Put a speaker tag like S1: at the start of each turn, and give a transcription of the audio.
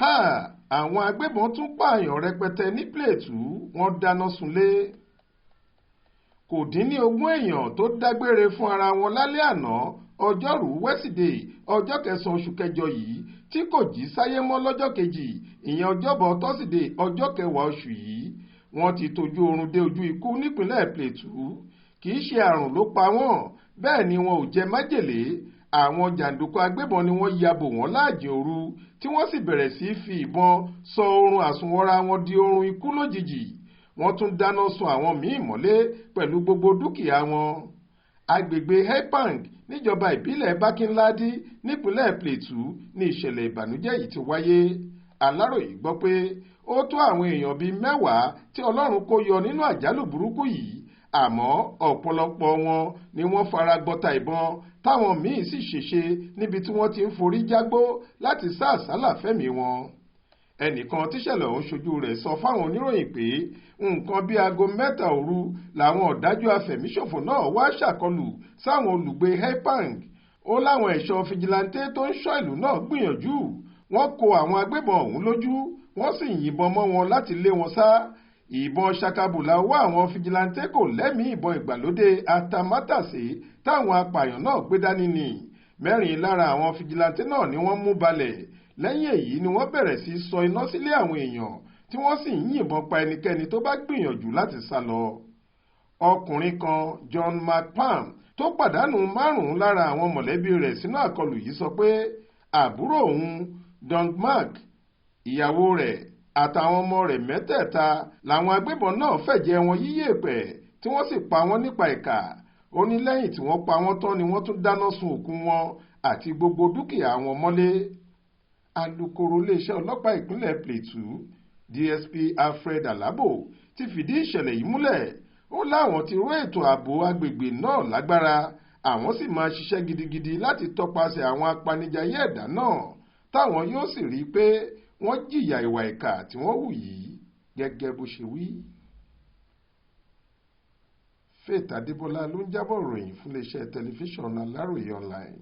S1: Àwọn agbébọn tún pààyàn rẹpẹtẹ ní Plateau, wọ́n dáná sunlé. Kò dín ní 20 èèyàn tó dágbére fún ara wọn lálẹ́ àná ọjọ́rú wẹ́sídẹ̀ẹ́ ọjọ́ 9 oṣù kẹjọ yìí tí kò jí sáyé mọ́ lọ́jọ́ kejì, ìyẹn ọjọ́bọ̀ tọ́sídẹ̀ẹ́ ọjọ́ 10 oṣù yìí. Wọ́n ti tójú oorun dé ojú ikú nípínlẹ̀ Plateau. Kì í ṣe àrùn ló pa wọ́n, bẹ́ẹ̀ ni wọn ò jẹ májèlé. Àwọn jàǹdùkú agbébọn ni wọ́n ya bò wọ́n láàjìn òru tí wọ́n sì bẹ̀rẹ̀ sí fi ìbọn sọ oorun àsùnwọra wọn di oorun ikú lójijì. Wọ́n tún dáná sun àwọn míì mọ́lé pẹ̀lú gbogbo dúkìá wọn. Agbègbè Hepang níjọba ìbílẹ̀ Bakinladi nípínlẹ̀ Plateau ní ìṣẹ̀lẹ̀ ìbànújẹ́ yìí ti wáyé. Aláròyé gbọ́ pé ó tó àwọn èèyàn bíi 10 tí Ọlọ́run kó yọ nínú àjálù burúkú yìí, àmọ́ ọ̀pọ̀lọpọ̀ wọn ni wọ́n fara gbọ́ta ìbọn táwọn míì sì ṣèṣe níbi tí wọ́n ti ń forí jágbó láti sá àsálà fẹ́mi wọn. Ẹnìkan tíṣẹ̀lẹ̀ ọ̀hún ṣojú rẹ̀ sọ fáwọn oníròyìn pé nǹkan bíi aago 3 òru làwọn ọ̀dájú afẹ̀míṣòfò náà wá ṣàkọlù sáwọn olùgbé Hepang. Ó láwọn ẹ̀ṣọ́ fìjìláńtẹ́ tó ń ṣọ́ ìlú náà gbìyànjú. Wọ́n kó àwọn agbébọn ọ̀hún lójú, wọ́n sì yìnbọn mọ́ wọn láti lé wọn sá. Ìbọn ṣakabùlà wá àwọn fìjìláńtẹ́ kò lẹ́mìí ìbọn ìgbàlódé atamátàsé táwọn apààyàn náà gbé dání ni. 4 lára àwọn fìjìláńtẹ́ náà ni wọ́n mú balẹ̀. Lẹ́yìn èyí ni wọ́n bẹ̀rẹ̀ sí sọ iná sílé àwọn èèyàn tí wọ́n sì ń yìnbọn pa ẹnikẹ́ni tó bá gbìyànjú láti sá lọ. Ọkùnrin kan, John McPam, tó pàdánù 5 lára àwọn mọ̀lẹ́bí rẹ̀ sínú àkọlù yìí sọ pé àbúrò òun, Dong Mark, ìyàwó rẹ̀ àtàwọn ọmọ rẹ̀ 3 làwọn agbébọn náà fẹ̀jẹ̀ wọn yíyẹ̀pẹ̀ tí wọ́n sì pa wọ́n nípa ìkà. Ó ní lẹ́yìn tí wọ́n pa wọ́n tán ni wọ́n tún dáná sun òkú wọn àti gbogbo dúkìá wọn mọ́lé. Alukoro iléeṣẹ́ ọlọ́pàá ìpínlẹ̀ Plateau, DSP Alfred Alabo, ti fìdí ìṣẹ̀lẹ̀ yìí múlẹ̀. Ó láwọn ti ró ètò ààbò agbègbè náà lágbára, àwọn sì máa ṣiṣẹ́ gidigidi láti tọpasẹ̀ àwọn apanijayé ẹ̀dá náà táwọn yóò sì rí i pé wọ́n jìyà ìwà ìkà tí wọ́n hù yìí gẹ́gẹ́ bó ṣe wí. Faith Adébọ́lá ló ń jábọ̀ ròyìn fún iléeṣẹ́ tẹlifíṣàn Aláròyé online.